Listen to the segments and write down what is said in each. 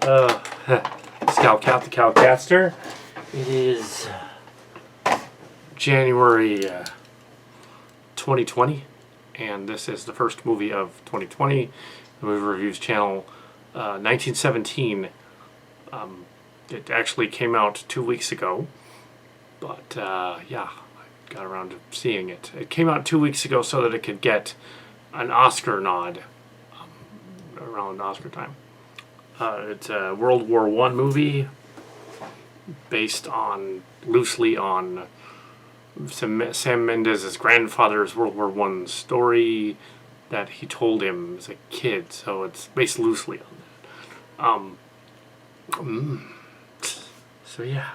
It's Kal Kat, the Kal Katster. It is January 2020, and this is the first movie of 2020. The Movie Reviews channel, 1917. It actually came out 2 weeks ago, but yeah, I got around to seeing it. It came out 2 weeks ago so that it could get an Oscar nod around Oscar time. It's a World War I movie based loosely on Sam Mendes' grandfather's World War I story that he told him as a kid. So it's based loosely on that. So yeah,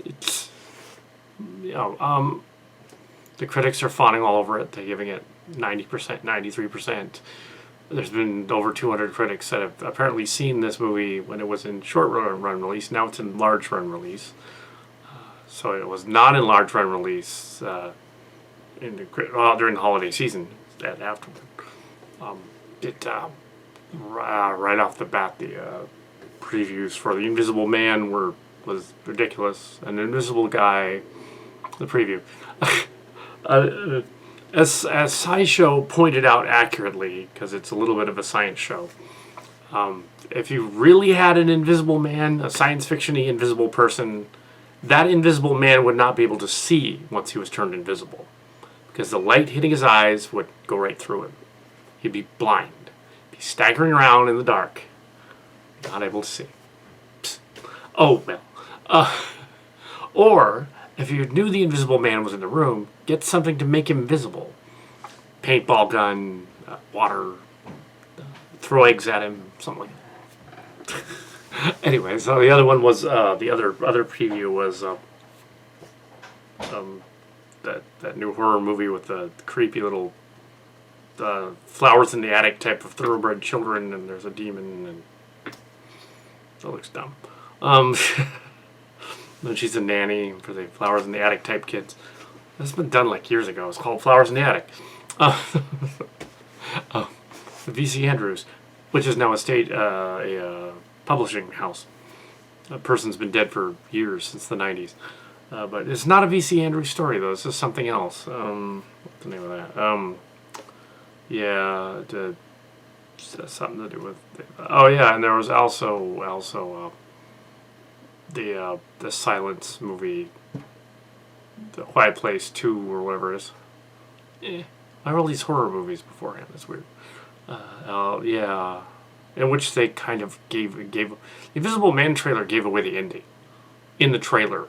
it's the critics are fawning all over it. They're giving it 90%, 93%. There's been over 200 critics that have apparently seen this movie when it was in short run release. Now it's in large run release. So it was not in large run release during the holiday season. And afterward, right off the bat, the previews for The Invisible Man was ridiculous. An Invisible Guy, the preview. As SciShow pointed out accurately, because it's a little bit of a science show, if you really had an invisible man, a science fiction-y invisible person, that invisible man would not be able to see once he was turned invisible, because the light hitting his eyes would go right through him. He'd be blind, be staggering around in the dark, not able to see. Psst. Oh, well. Or, if you knew the invisible man was in the room, get something to make him visible. Paintball gun, water, throw eggs at him, something like that. Anyway, so the other one was, the other preview was that new horror movie with the creepy little flowers in the attic type of thoroughbred children, and there's a demon, and that looks dumb. Then she's a nanny for the Flowers in the Attic type kids. This has been done like years ago. It's called Flowers in the Attic. The V.C. Andrews, which is now a publishing house. A person's been dead for years, since the 90s. But it's not a V.C. Andrews story, though. This is something else. What's the name of that? Yeah, something to do with... Oh, yeah, and there was also the Silence movie, The Quiet Place 2 or whatever it is. I read these horror movies beforehand. That's weird. Yeah, in which they kind of gave the Invisible Man trailer gave away the ending in the trailer.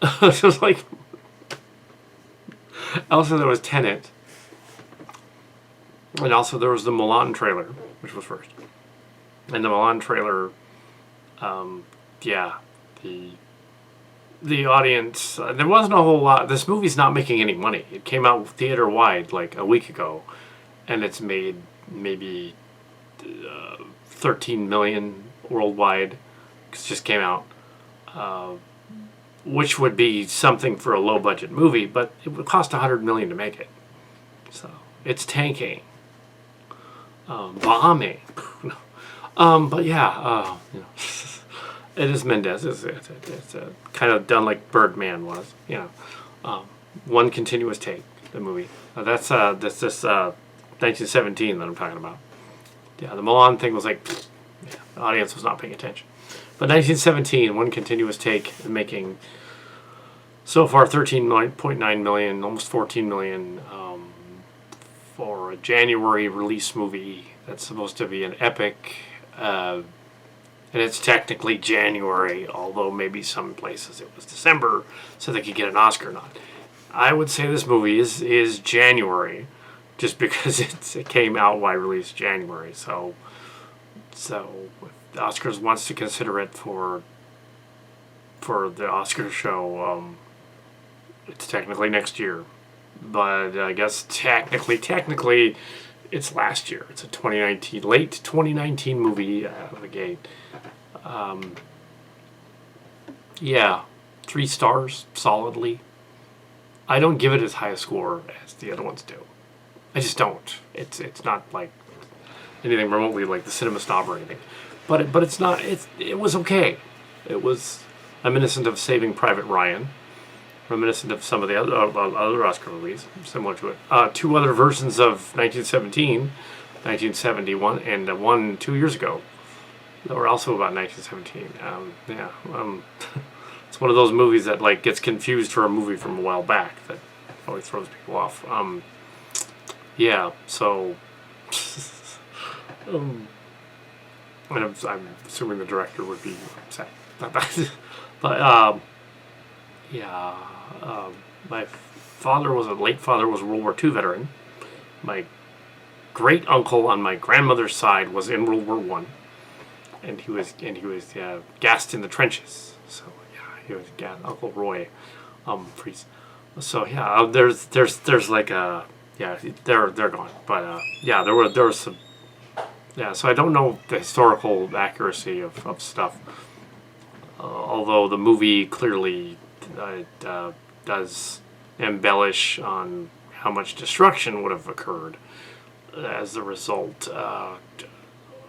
It was like. Also, there was Tenet, and also there was the Mulan trailer, which was first. And the Mulan trailer. Yeah, the audience, there wasn't a whole lot. This movie's not making any money. It came out theater wide like a week ago, and it's made maybe 13 million worldwide. It just came out, which would be something for a low budget movie, but it would cost 100 million to make it. So it's tanking, bombing. But yeah, you know. It is Mendes. It's kind of done like Birdman was, you know, one continuous take. The movie. That's this 1917 that I'm talking about. Yeah, the Milan thing was like, yeah, the audience was not paying attention. But 1917, one continuous take, making so far 13.9 million, almost 14 million for a January release movie that's supposed to be an epic. And it's technically January, although maybe some places it was December, so they could get an Oscar nod. I would say this movie is January, just because it came out wide release January. So if the Oscars wants to consider it for the Oscar show, it's technically next year. But I guess technically, it's last year. It's a 2019, late 2019 movie out of the gate. Yeah, 3 stars solidly. I don't give it as high a score as the other ones do. I just don't. It's not like anything remotely like the cinema snob or anything. But it's not. It was okay. It was reminiscent of Saving Private Ryan, reminiscent of some of the other Oscar movies, similar to it. Two other versions of 1917, 1971, and one 2 years ago that were also about 1917. It's one of those movies that like gets confused for a movie from a while back that always throws people off. So. And I'm assuming the director would be upset. My late father was a World War II veteran. My great uncle on my grandmother's side was in World War One, and he was gassed in the trenches. So he was Uncle Roy, Freeze. So there's like a they're gone. But there was some. Yeah, so I don't know the historical accuracy of stuff, although the movie clearly does embellish on how much destruction would have occurred as a result.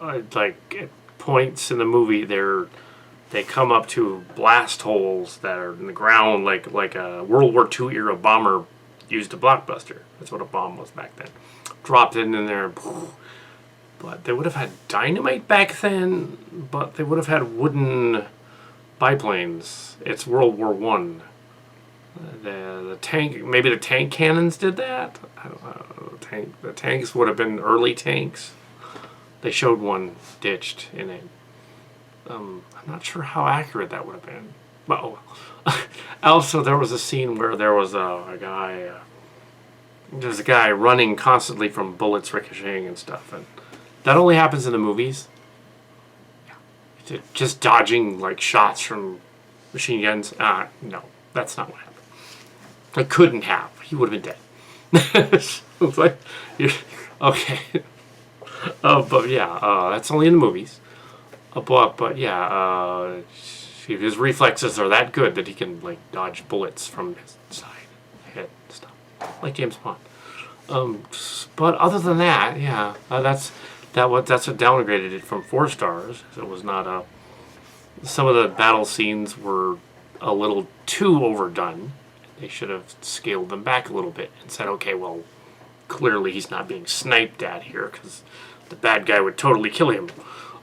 Like at points in the movie, they come up to blast holes that are in the ground, like a World War II era bomber used a blockbuster. That's what a bomb was back then. Dropped it in there. But they would have had dynamite back then, but they would have had wooden biplanes. It's World War One. The tank cannons did that. I don't know. The tanks would have been early tanks. They showed one ditched in it. I'm not sure how accurate that would have been. But also, there was a scene where there was a guy. There's a guy running constantly from bullets ricocheting and stuff, and that only happens in the movies. Yeah. Just dodging like shots from machine guns. No, that's not what happened. It couldn't have. He would have been dead. It's like, okay. But that's only in the movies. His reflexes are that good that he can like dodge bullets from his side, head, stuff, like James Bond. But other than that, that's what downgraded it from 4 stars. It was not some of the battle scenes were a little too overdone. They should have scaled them back a little bit and said, okay, well, clearly he's not being sniped at here because the bad guy would totally kill him.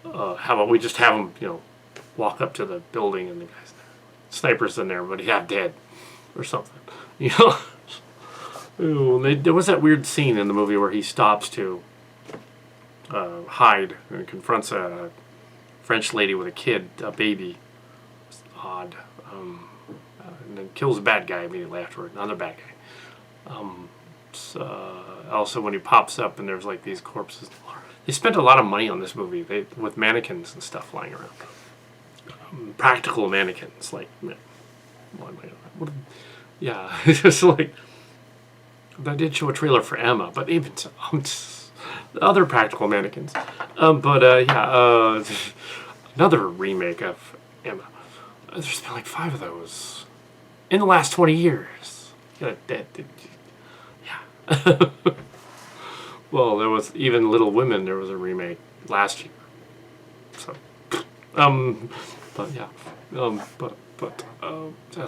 How about we just have him, walk up to the building and the guy's there. Sniper's in there, but he's half dead or something. There was that weird scene in the movie where he stops to hide and confronts a French lady with a baby. It's odd. And then kills a bad guy immediately afterward, another bad guy. Also, when he pops up and there's like these corpses. They spent a lot of money on this movie with mannequins and stuff lying around. Practical mannequins, like, it's just like, I did show a trailer for Emma, but even so, other practical mannequins. Another remake of Emma. There's been like 5 of those in the last 20 years. Well, there was even Little Women. There was a remake last year. So,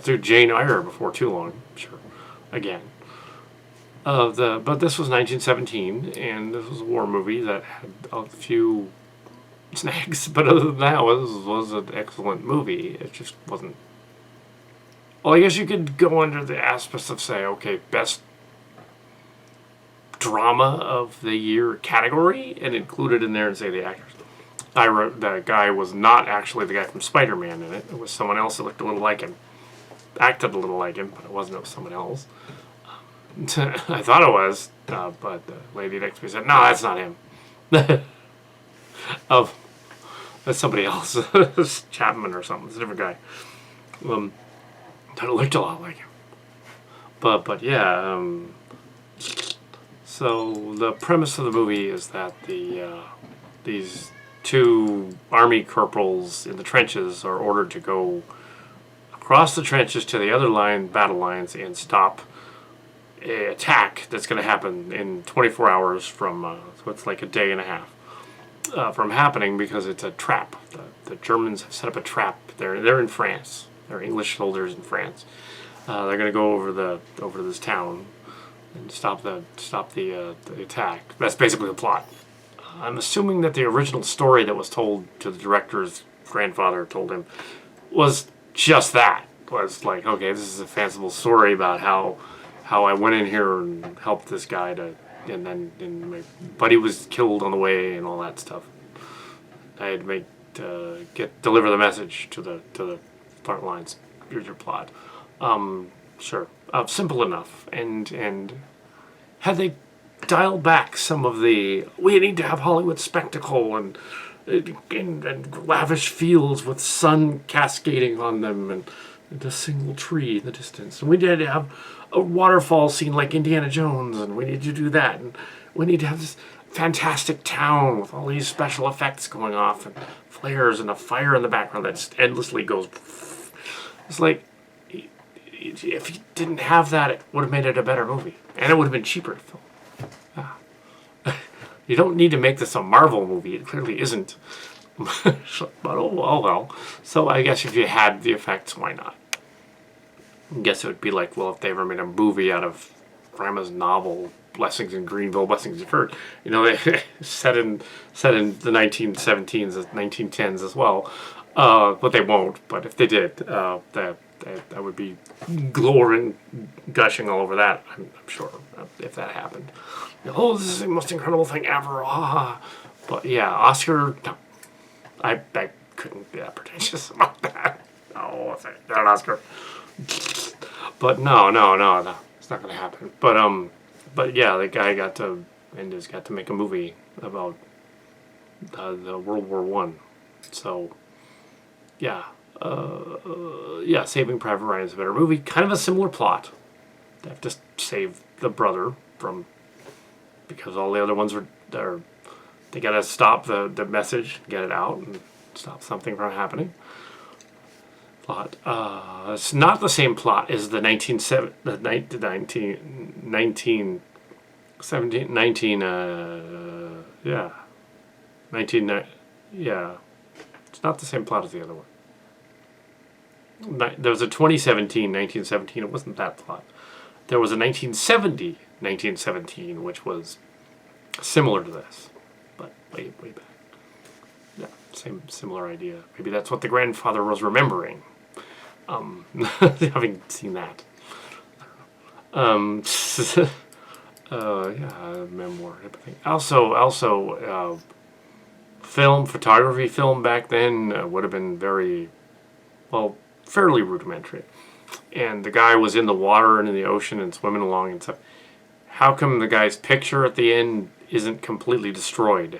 through Jane Eyre before too long. Sure, again. But this was 1917, and this was a war movie that had a few snags. But other than that, it was an excellent movie. It just wasn't. Well, I guess you could go under the aspects of say, okay, best drama of the year category, and include it in there and say the actors. The guy was not actually the guy from Spider-Man in it. It was someone else that looked a little like him, acted a little like him, but it wasn't. It was someone else. I thought it was, but the lady next to me said, "No, that's not him." That's somebody else. It's Chapman or something. It's a different guy. That looked a lot like him. But yeah. So the premise of the movie is that these 2 army corporals in the trenches are ordered to go across the trenches to the other battle lines and stop an attack that's going to happen in 24 hours from, so it's like a day and a half. from happening because it's a trap. The Germans have set up a trap. They're in France. They're English soldiers in France. They're going to go over to this town and stop the attack. That's basically the plot. I'm assuming that the original story that was told to the director's grandfather told him was just that. Was like, okay, this is a fanciful story about how I went in here and helped this guy and my buddy was killed on the way and all that stuff. I had to deliver the message to the front lines. Here's your plot. Sure, simple enough. And had they dialed back some of the we need to have Hollywood spectacle and lavish fields with sun cascading on them and a single tree in the distance. And we need to have a waterfall scene like Indiana Jones, and we need to do that. And we need to have this fantastic town with all these special effects going off and flares and a fire in the background that just endlessly goes. It's like, if you didn't have that, it would have made it a better movie. And it would have been cheaper to film. You don't need to make this a Marvel movie. It clearly isn't. But oh well. So I guess if you had the effects, why not? I guess it would be like, well, if they ever made a movie out of Grandma's novel, Blessings in Greenville, Blessings Deferred, you know, they set in the 1917s, 1910s as well. But they won't. But if they did, that would be glorying, gushing all over that. I'm sure if that happened. Oh, this is the most incredible thing ever. Ah. But yeah, Oscar. No, I couldn't be that pretentious about that. No, it's not an Oscar. But no, it's not gonna happen. But yeah, the guy got to make a movie about the World War One. So yeah, Saving Private Ryan is a better movie. Kind of a similar plot. They have to save the brother from because all the other ones they gotta stop the message, get it out, and stop something from happening. Plot. It's not the same plot as the 1917, it's not the same plot as the other one. There was a 2017, 1917, it wasn't that plot. There was a 1970, 1917, which was similar to this, but way back. Yeah, similar idea. Maybe that's what the grandfather was remembering. Having seen that. Memoir. Also, photography film back then would have been fairly rudimentary. And the guy was in the water and in the ocean and swimming along and stuff. How come the guy's picture at the end isn't completely destroyed?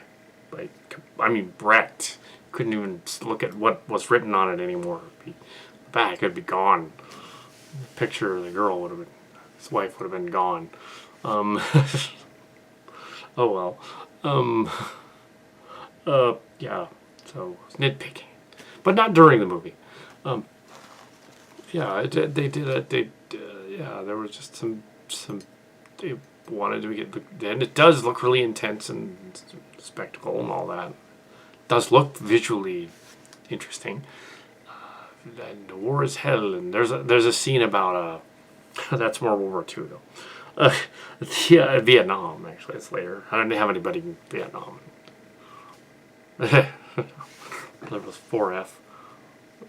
Wrecked. Couldn't even look at what was written on it anymore. The back would be gone. The picture of the girl would have been, his wife would have been gone. Oh well. Yeah. So nitpicking, but not during the movie. Yeah, they did it. There was just some. They wanted to get, and it does look really intense and spectacle and all that. It does look visually interesting. And the war is hell, and there's a scene about that's more World War II though. Vietnam actually. It's later. I didn't have anybody in Vietnam. There was 4F.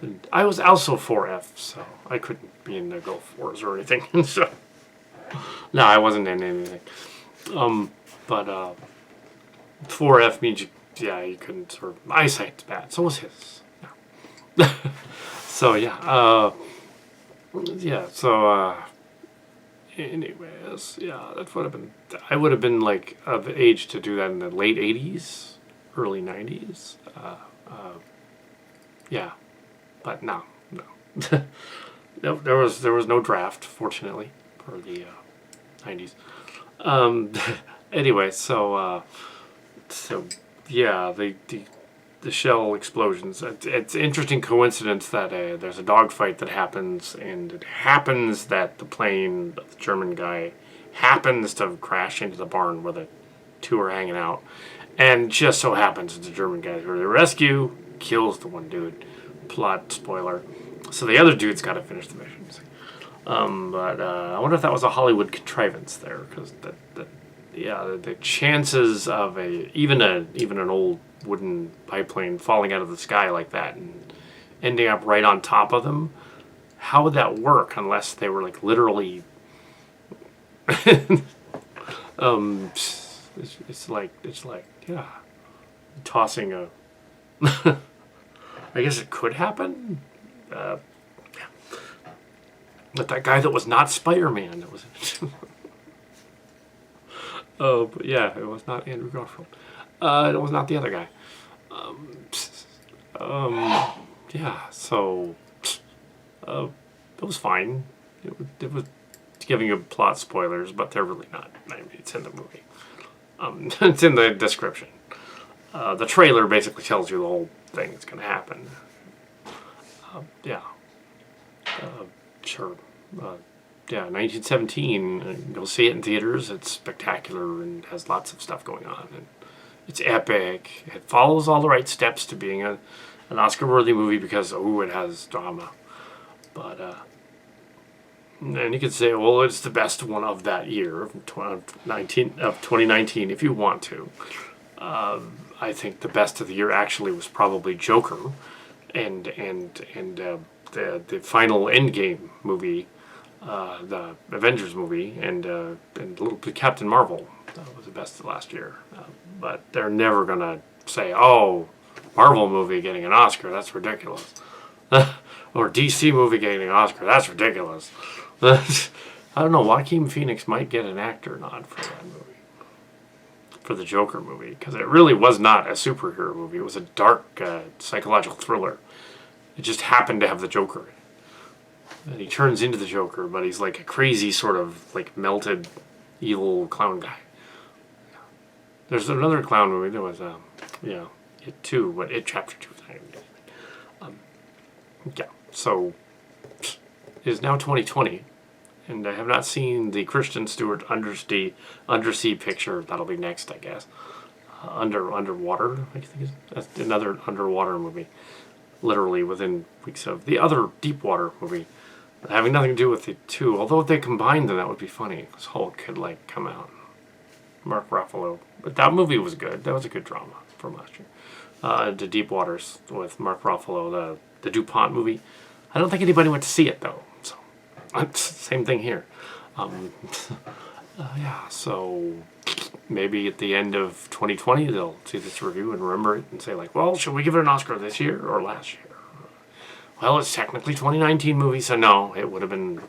And I was also 4F, so I couldn't be in the Gulf Wars or anything. So no, I wasn't in anything. But 4F means you couldn't sort of, my eyesight's bad. So was his. Yeah. So yeah. So anyways, that would have been. I would have been like of age to do that in the late 80s, early 90s. Yeah. But no. No, there was no draft, fortunately, for the 90s. Anyway, so yeah, the shell explosions. It's an interesting coincidence that there's a dogfight that happens, and it happens that the plane, the German guy, happens to crash into the barn where the two are hanging out, And just so happens the German guys who the rescue kills the one dude. Plot spoiler. So the other dude's got to finish the mission. But I wonder if that was a Hollywood contrivance there, because the chances of even an old wooden biplane falling out of the sky like that and ending up right on top of them, how would that work unless they were like literally it's like yeah, tossing a I guess it could happen. Yeah. But that guy that was not Spider-Man, that was oh, but yeah, it was not Andrew Garfield. It was not the other guy. Yeah, so it was fine. It was giving you plot spoilers, but they're really not. I mean, it's in the movie. It's in the description. The trailer basically tells you the whole thing that's going to happen. Yeah. Sure. Yeah, 1917. You'll see it in theaters. It's spectacular and has lots of stuff going on. And it's epic. It follows all the right steps to being an Oscar-worthy movie because, it has drama. But, and you could say, well, it's the best one of that year, of 2019, if you want to. I think the best of the year actually was probably Joker and the final Endgame movie, the Avengers movie, and little Captain Marvel. That was the best of last year. But they're never going to say, Marvel movie getting an Oscar, that's ridiculous. Or DC movie getting an Oscar, that's ridiculous. I don't know, Joaquin Phoenix might get an actor nod for that movie. For the Joker movie, because it really was not a superhero movie. It was a dark psychological thriller. It just happened to have the Joker in it. And he turns into the Joker, but he's like a crazy sort of like melted evil clown guy. Yeah. There's another clown movie. There was It 2, but It Chapter 2. Yeah, so it is now 2020, and I have not seen the Kristen Stewart undersea picture. That'll be next, I guess. Underwater, I think that's another underwater movie. Literally within weeks of the other Deepwater movie, having nothing to do with the two. Although if they combined them, that would be funny. Because Hulk could come out. Mark Ruffalo, but that movie was good. That was a good drama from last year. The Deep Waters with Mark Ruffalo, the DuPont movie. I don't think anybody went to see it though. So same thing here. Yeah, so maybe at the end of 2020 they'll see this review and remember it and say well, should we give it an Oscar this year or last year? Well, it's technically 2019 movie, so no, it would have been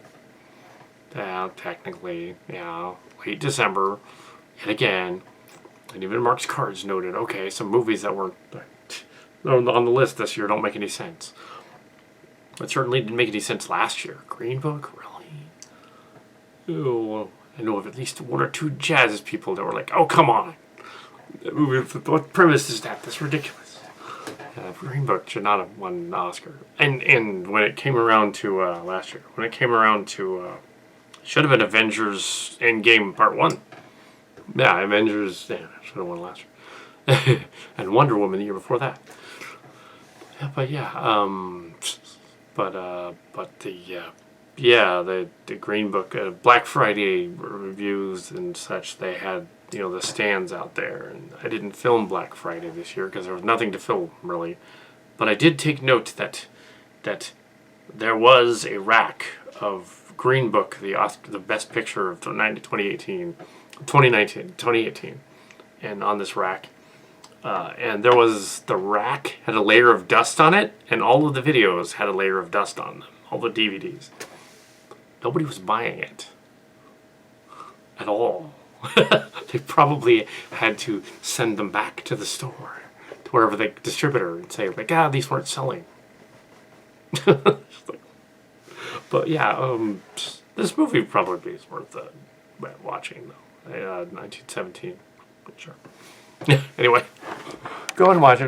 technically, late December, yet again. And even Mark's Cards noted, okay, some movies that weren't on the list this year don't make any sense. It certainly didn't make any sense last year. Green Book, really? Oh, I know of at least one or two jazz people that were like, oh, come on. That movie, what premise is that? That's ridiculous. Green Book should not have won an Oscar. And when it came around to last year, should have been Avengers Endgame Part 1. Yeah, Avengers, should have won last year. And Wonder Woman the year before that. Yeah, but the Green Book, Black Friday reviews and such, they had, the stands out there. And I didn't film Black Friday this year because there was nothing to film, really. But I did take note that there was a rack of Green Book, the best picture of 2018. And on this rack. And there was, the rack had a layer of dust on it, and all of the videos had a layer of dust on them. All the DVDs. Nobody was buying it. At all. They probably had to send them back to the store, to wherever the distributor, and say, these weren't selling. But yeah, this movie probably is worth watching, though. 1917. Sure. Anyway, go and watch it.